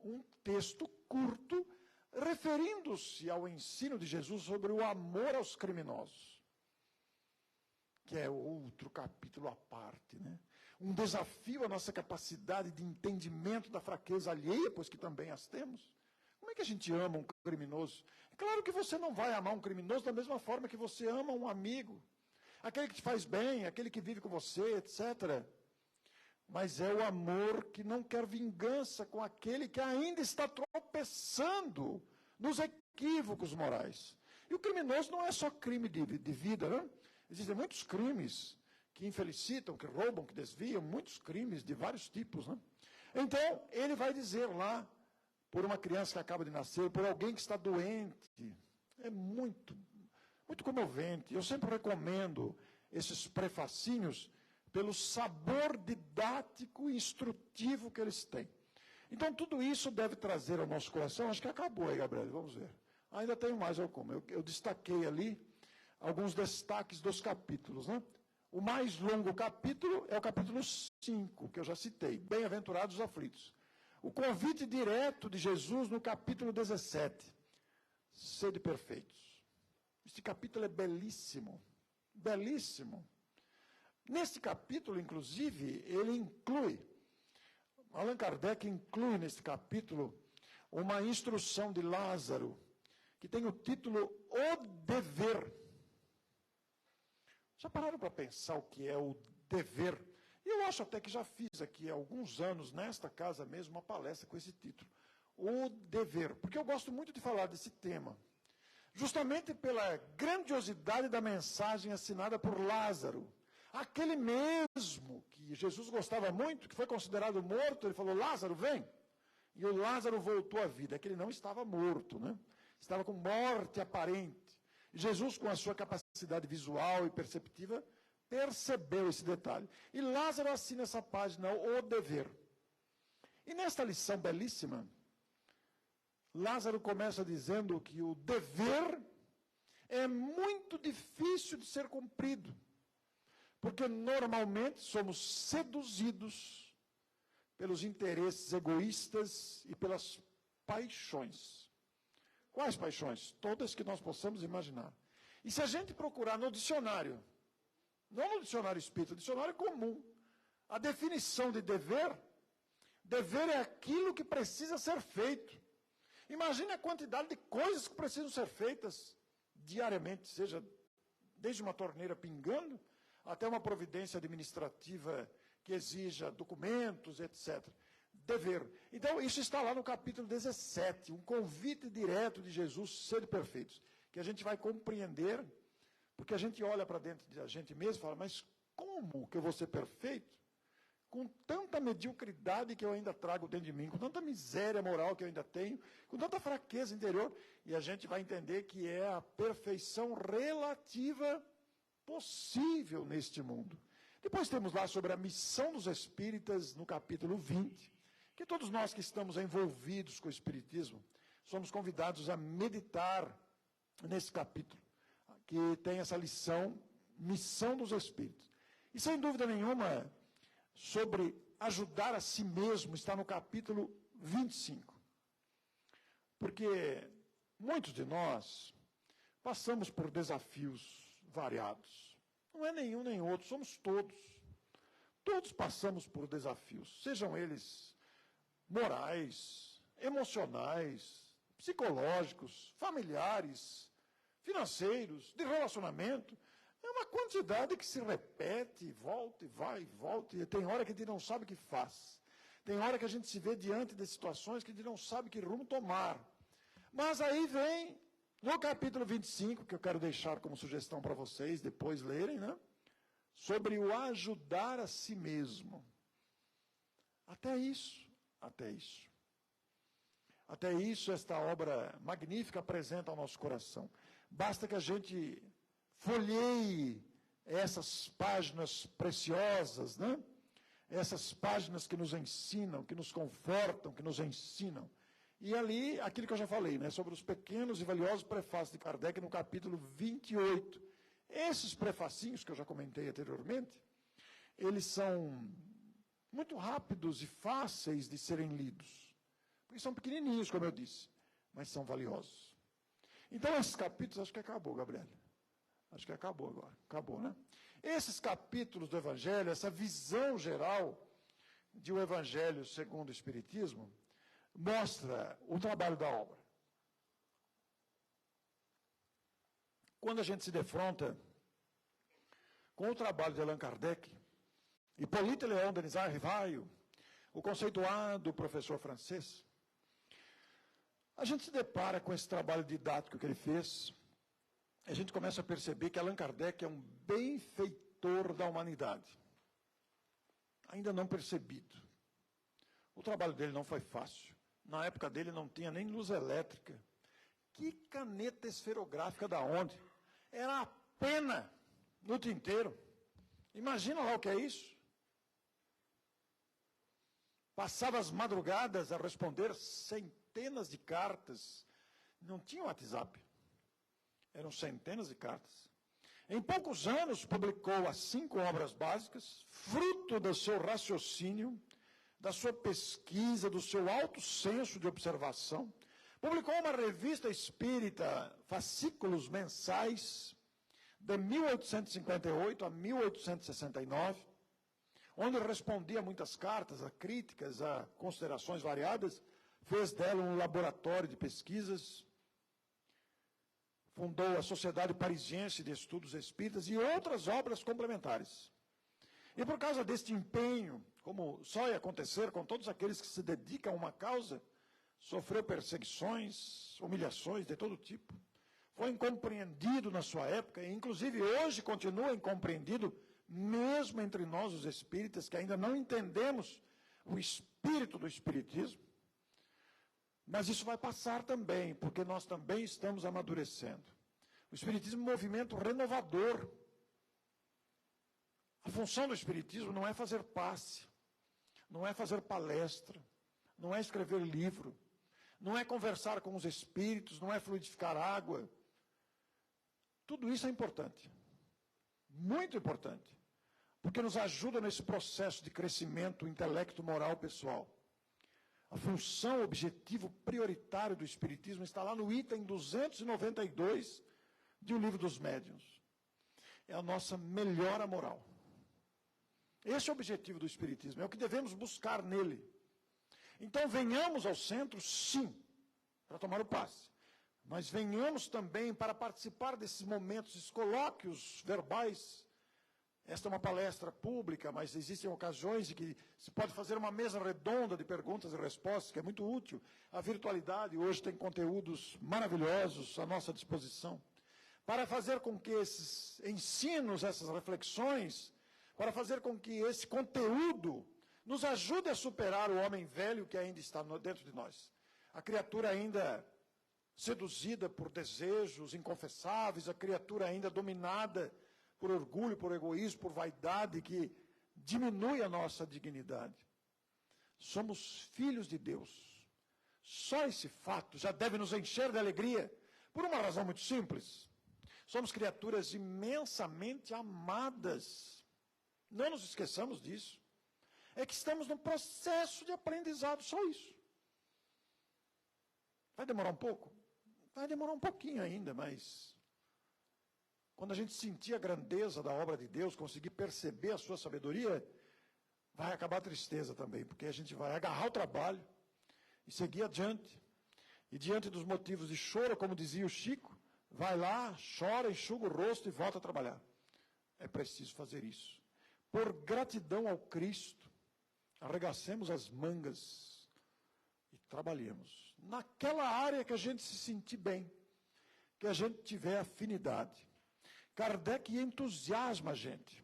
um texto curto, referindo-se ao ensino de Jesus sobre o amor aos criminosos, que é outro capítulo à parte, né? Um desafio à nossa capacidade de entendimento da fraqueza alheia, pois que também as temos. Como é que a gente ama um criminoso? É claro que você não vai amar um criminoso da mesma forma que você ama um amigo, aquele que te faz bem, aquele que vive com você, etc. Mas é o amor que não quer vingança com aquele que ainda está tropeçando nos equívocos morais. E o criminoso não é só crime de vida, né? Existem muitos crimes que infelicitam, que roubam, que desviam, muitos crimes de vários tipos, né? Então, ele vai dizer lá, por uma criança que acaba de nascer, por alguém que está doente. É muito, muito comovente. Eu sempre recomendo esses prefacinhos pelo sabor didático e instrutivo que eles têm. Então, tudo isso deve trazer ao nosso coração. Acho que acabou aí, Gabriel, vamos ver. Ainda tenho mais alguma. Eu destaquei ali alguns destaques dos capítulos, né? O mais longo capítulo é o capítulo 5, que eu já citei, Bem-aventurados os aflitos. O convite direto de Jesus no capítulo 17, sede perfeitos. Este capítulo é belíssimo, belíssimo. Nesse capítulo, inclusive, ele inclui, Allan Kardec inclui nesse capítulo uma instrução de Lázaro, que tem o título O Dever. Já pararam para pensar o que é o dever? E eu acho até que já fiz aqui há alguns anos, nesta casa mesmo, uma palestra com esse título. O dever. Porque eu gosto muito de falar desse tema. Justamente pela grandiosidade da mensagem assinada por Lázaro. Aquele mesmo que Jesus gostava muito, que foi considerado morto, ele falou, Lázaro, vem. E o Lázaro voltou à vida. É que ele não estava morto, né? Estava com morte aparente. Jesus, com a sua capacidade visual e perceptiva, percebeu esse detalhe. E Lázaro assina essa página, o dever. E nesta lição belíssima, Lázaro começa dizendo que o dever é muito difícil de ser cumprido, porque normalmente somos seduzidos pelos interesses egoístas e pelas paixões. Quais paixões? Todas que nós possamos imaginar. E se a gente procurar no dicionário, não no dicionário espírita, no dicionário comum, a definição de dever, dever é aquilo que precisa ser feito. Imagine a quantidade de coisas que precisam ser feitas diariamente, seja desde uma torneira pingando, até uma providência administrativa que exija documentos, etc. Dever. Então, isso está lá no capítulo 17, um convite direto de Jesus, sede perfeitos, que a gente vai compreender, porque a gente olha para dentro da gente mesmo e fala, mas como que eu vou ser perfeito? Com tanta mediocridade que eu ainda trago dentro de mim, com tanta miséria moral que eu ainda tenho, com tanta fraqueza interior, e a gente vai entender que é a perfeição relativa possível neste mundo. Depois temos lá sobre a missão dos espíritas, no capítulo 20, que todos nós que estamos envolvidos com o espiritismo, somos convidados a meditar nesse capítulo, que tem essa lição, missão dos espíritos. E sem dúvida nenhuma, sobre ajudar a si mesmo, está no capítulo 25. Porque muitos de nós passamos por desafios variados. Não é nenhum nem outro, somos todos. Todos passamos por desafios, sejam eles morais, emocionais, psicológicos, familiares, financeiros, de relacionamento. É uma quantidade que se repete, volta e vai, volta, e tem hora que a gente não sabe o que faz. Tem hora que a gente se vê diante de situações que a gente não sabe que rumo tomar. Mas aí vem, no capítulo 25, que eu quero deixar como sugestão para vocês, depois lerem, né? Sobre o ajudar a si mesmo. Até isso, esta obra magnífica apresenta ao nosso coração. Basta que a gente folheie essas páginas preciosas, né? Essas páginas que nos ensinam, que nos confortam, que nos ensinam. E ali, aquilo que eu já falei, né? Sobre os pequenos e valiosos prefácios de Kardec, no capítulo 28. Esses prefacinhos que eu já comentei anteriormente, eles são muito rápidos e fáceis de serem lidos. Porque são pequenininhos, como eu disse, mas são valiosos. Então, esses capítulos, acho que acabou, Gabriela. Acho que acabou agora. Acabou, né? Esses capítulos do Evangelho, essa visão geral de o Evangelho segundo o Espiritismo, mostra o trabalho da obra. Quando a gente se defronta com o trabalho de Allan Kardec, Hippolyte Léon Denis Rivaio, o conceituado professor francês, a gente se depara com esse trabalho didático que ele fez, a gente começa a perceber que Allan Kardec é um benfeitor da humanidade, ainda não percebido. O trabalho dele não foi fácil. Na época dele não tinha nem luz elétrica. Que caneta esferográfica da onde? Era a pena no tinteiro. Imagina lá o que é isso. Passava as madrugadas a responder centenas de cartas. Não tinha WhatsApp. Eram centenas de cartas. Em poucos anos, publicou as 5 obras básicas, fruto do seu raciocínio, da sua pesquisa, do seu alto senso de observação. Publicou uma revista espírita, fascículos mensais, de 1858 a 1869, onde respondia a muitas cartas, a críticas, a considerações variadas, fez dela um laboratório de pesquisas, fundou a Sociedade Parisiense de Estudos Espíritas e outras obras complementares. E por causa deste empenho, como só ia acontecer com todos aqueles que se dedicam a uma causa, sofreu perseguições, humilhações de todo tipo. Foi incompreendido na sua época, e inclusive hoje continua incompreendido, mesmo entre nós os espíritas, que ainda não entendemos o espírito do espiritismo. Mas isso vai passar também, porque nós também estamos amadurecendo. O espiritismo é um movimento renovador. A função do espiritismo não é fazer passe, não é fazer palestra, não é escrever livro, não é conversar com os espíritos, não é fluidificar água. Tudo isso é importante, muito importante, porque nos ajuda nesse processo de crescimento intelecto, moral, pessoal. A função, o objetivo prioritário do espiritismo está lá no item 292 de O Livro dos Médiuns. É a nossa melhora moral. Esse é o objetivo do espiritismo, é o que devemos buscar nele. Então, venhamos ao centro, sim, para tomar o passe. Mas venhamos também para participar desses momentos, esses colóquios verbais. Esta é uma palestra pública, mas existem ocasiões em que se pode fazer uma mesa redonda de perguntas e respostas, que é muito útil. A virtualidade hoje tem conteúdos maravilhosos à nossa disposição. Para fazer com que esses ensinos, essas reflexões, para fazer com que esse conteúdo nos ajude a superar o homem velho que ainda está dentro de nós. A criatura ainda seduzida por desejos inconfessáveis, a criatura ainda dominada por orgulho, por egoísmo, por vaidade, que diminui a nossa dignidade. Somos filhos de Deus. Só esse fato já deve nos encher de alegria, por uma razão muito simples. Somos criaturas imensamente amadas. Não nos esqueçamos disso. É que estamos num processo de aprendizado, só isso. Vai demorar um pouco? Vai demorar um pouquinho ainda, mas quando a gente sentir a grandeza da obra de Deus, conseguir perceber a sua sabedoria, vai acabar a tristeza também, porque a gente vai agarrar o trabalho e seguir adiante. E diante dos motivos de choro, como dizia o Chico, vai lá, chora, enxuga o rosto e volta a trabalhar. É preciso fazer isso. Por gratidão ao Cristo, arregacemos as mangas e trabalhemos. Naquela área que a gente se sentir bem, que a gente tiver afinidade. Kardec entusiasma a gente.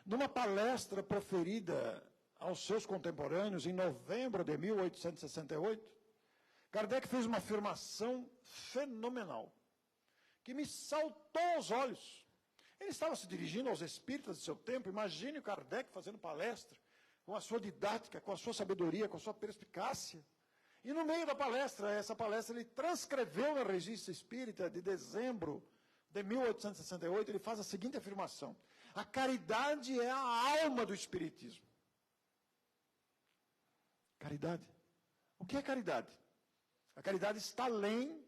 Numa palestra proferida aos seus contemporâneos em novembro de 1868, Kardec fez uma afirmação fenomenal, que me saltou aos olhos. Ele estava se dirigindo aos espíritas de seu tempo. Imagine o Kardec fazendo palestra, com a sua didática, com a sua sabedoria, com a sua perspicácia. E no meio da palestra, essa palestra ele transcreveu na Revista Espírita de dezembro de 1868, ele faz a seguinte afirmação: a caridade é a alma do Espiritismo. Caridade. O que é caridade? A caridade está além,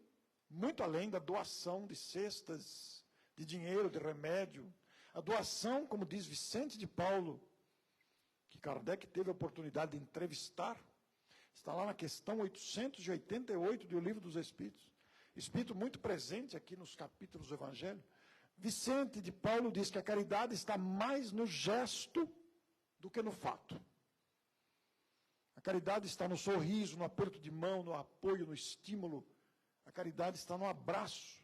muito além da doação de cestas, de dinheiro, de remédio. A doação, como diz Vicente de Paulo, que Kardec teve a oportunidade de entrevistar, está lá na questão 888 do Livro dos Espíritos. Espírito muito presente aqui nos capítulos do Evangelho. Vicente de Paulo diz que a caridade está mais no gesto do que no fato. A caridade está no sorriso, no aperto de mão, no apoio, no estímulo. A caridade está no abraço,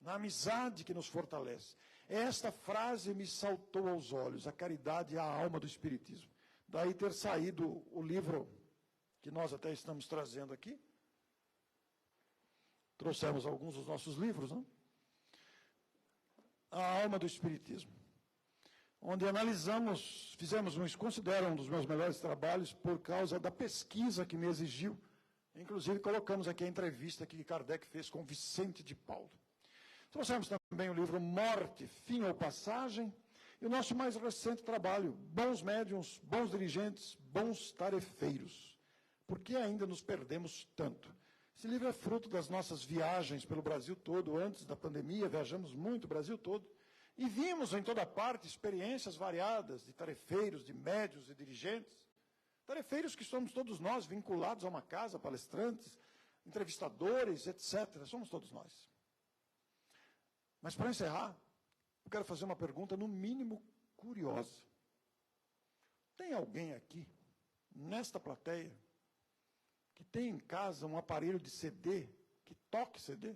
na amizade que nos fortalece. Esta frase me saltou aos olhos. A caridade é a alma do Espiritismo. Daí ter saído o livro que nós até estamos trazendo aqui. Trouxemos alguns dos nossos livros, não? A alma do Espiritismo. Onde analisamos, considero um dos meus melhores trabalhos por causa da pesquisa que me exigiu. Inclusive, colocamos aqui a entrevista que Kardec fez com Vicente de Paulo. Trouxemos também o livro Morte, Fim ou Passagem, e o nosso mais recente trabalho, Bons Médiuns, Bons Dirigentes, Bons Tarefeiros. Por que ainda nos perdemos tanto? Esse livro é fruto das nossas viagens pelo Brasil todo. Antes da pandemia, viajamos muito o Brasil todo, e vimos em toda parte experiências variadas de tarefeiros, de médiuns e dirigentes. Tarefeiros que somos todos nós, vinculados a uma casa, palestrantes, entrevistadores, etc. Somos todos nós. Mas, para encerrar, eu quero fazer uma pergunta, no mínimo, curiosa. Tem alguém aqui, nesta plateia, que tem em casa um aparelho de CD, que toque CD?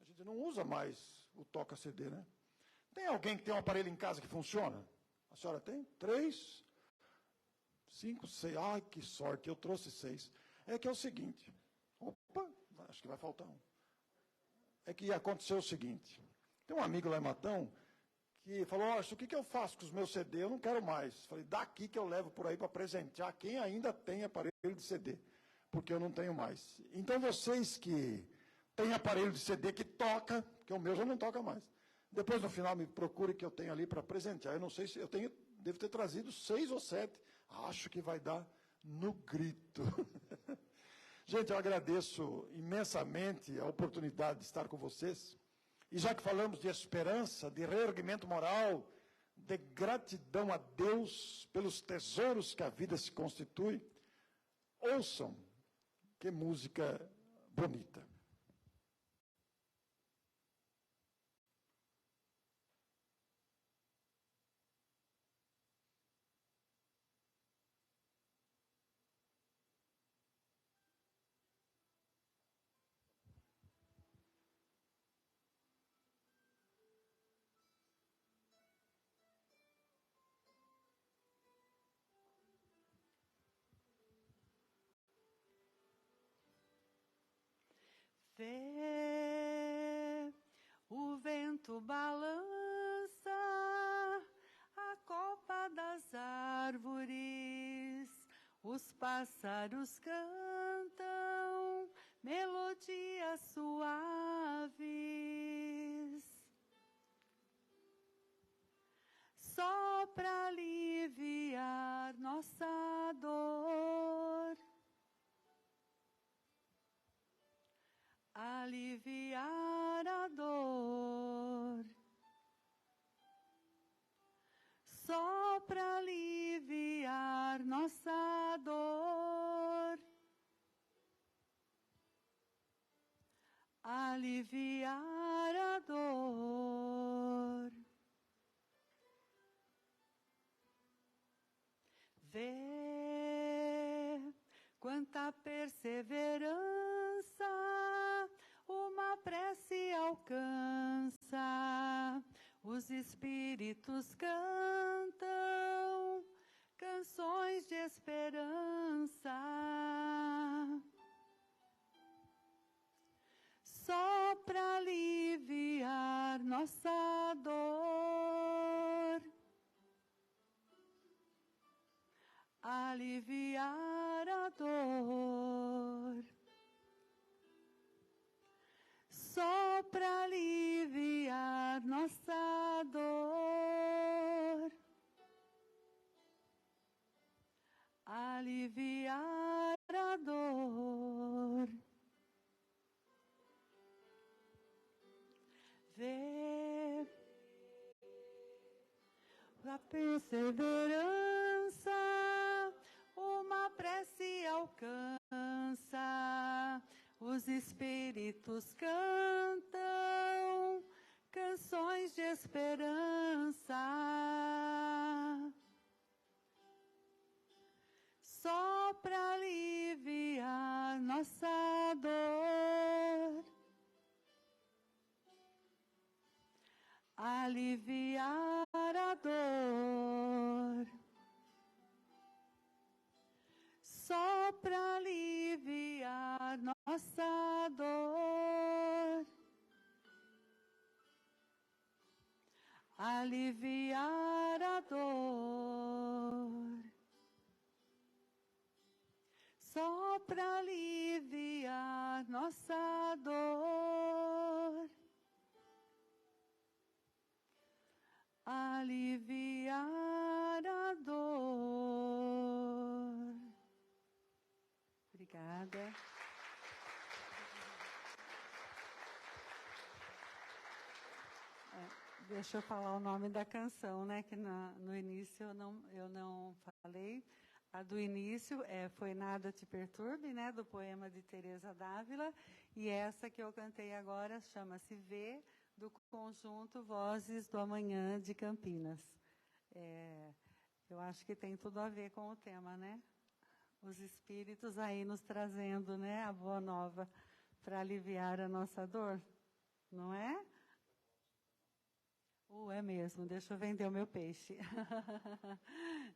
A gente não usa mais o toca-CD, né? Tem alguém que tem um aparelho em casa que funciona? A senhora tem? 3, 5, 6. Ai, que sorte, eu trouxe 6. É que é o seguinte. Opa, acho que vai faltar um. É que aconteceu o seguinte. Tem um amigo lá em Matão que falou: o que eu faço com os meus CD? Eu não quero mais. Falei: daqui que eu levo por aí para presentear quem ainda tem aparelho de CD, porque eu não tenho mais. Então, vocês que têm aparelho de CD que toca, que o meu já não toca mais, depois, no final, me procure que eu tenho ali para presentear. Eu não sei se eu tenho, devo ter trazido 6 ou 7. Acho que vai dar no grito. Gente, eu agradeço imensamente a oportunidade de estar com vocês. E já que falamos de esperança, de reerguimento moral, de gratidão a Deus pelos tesouros que a vida se constitui, ouçam que música bonita. Vê, o vento balança a copa das árvores, os pássaros cantam melodias suaves, só para aliviar nossa dor. Aliviar a dor para aliviar nossa dor. Aliviar a dor. Vê quanta perseverança uma prece alcança. Os espíritos cantam canções de esperança. Só para aliviar nossa dor. Aliviar a dor. Só para aliviar nossa dor. Aliviar a dor. Vê a perseverança uma prece alcança. Os espíritos cantam canções de esperança. Só para aliviar nossa dor. Aliviar a dor. Só para aliviar nossa dor. Aliviar a dor. Só para aliviar nossa dor. Aliviar a dor. Obrigada. Deixa eu falar o nome da canção, né? Que no início eu não falei. A do início foi Nada Te Perturbe, né? Do poema de Teresa d'Ávila. E essa que eu cantei agora chama-se Vê, do conjunto Vozes do Amanhã de Campinas. Eu acho que tem tudo a ver com o tema, né? Os espíritos aí nos trazendo, né, a boa nova para aliviar a nossa dor, não é? É mesmo, deixa eu vender o meu peixe.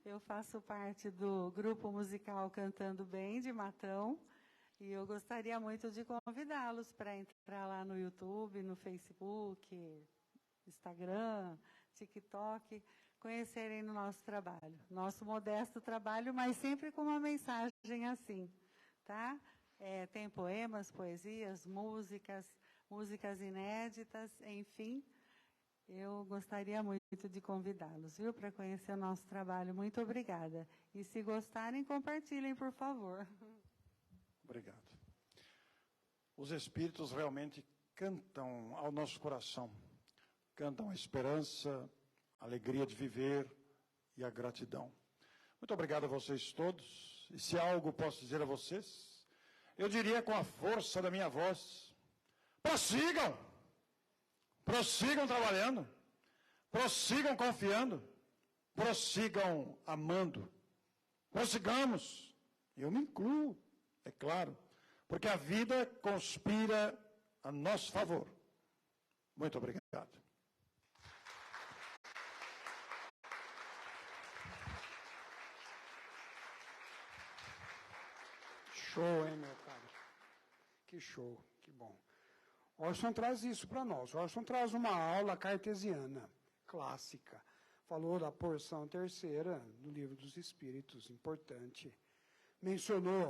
Eu faço parte do grupo musical Cantando Bem, de Matão, e eu gostaria muito de convidá-los para entrar lá no YouTube, no Facebook, Instagram, TikTok, conhecerem o nosso trabalho. Nosso modesto trabalho, mas sempre com uma mensagem assim, tá? Tem poemas, poesias, músicas inéditas, enfim. Eu gostaria muito de convidá-los, viu, para conhecer o nosso trabalho. Muito obrigada. E se gostarem, compartilhem, por favor. Obrigado. Os espíritos realmente cantam ao nosso coração. Cantam a esperança, a alegria de viver e a gratidão. Muito obrigado a vocês todos. E se algo posso dizer a vocês, eu diria com a força da minha voz, prossigam! Prossigam trabalhando, prossigam confiando, prossigam amando, prossigamos, eu me incluo, é claro, porque a vida conspira a nosso favor. Muito obrigado. Show, hein, meu caro? Que show, que bom. Orson traz isso para nós. Orson traz uma aula cartesiana, clássica. Falou da porção terceira do Livro dos Espíritos, importante. Mencionou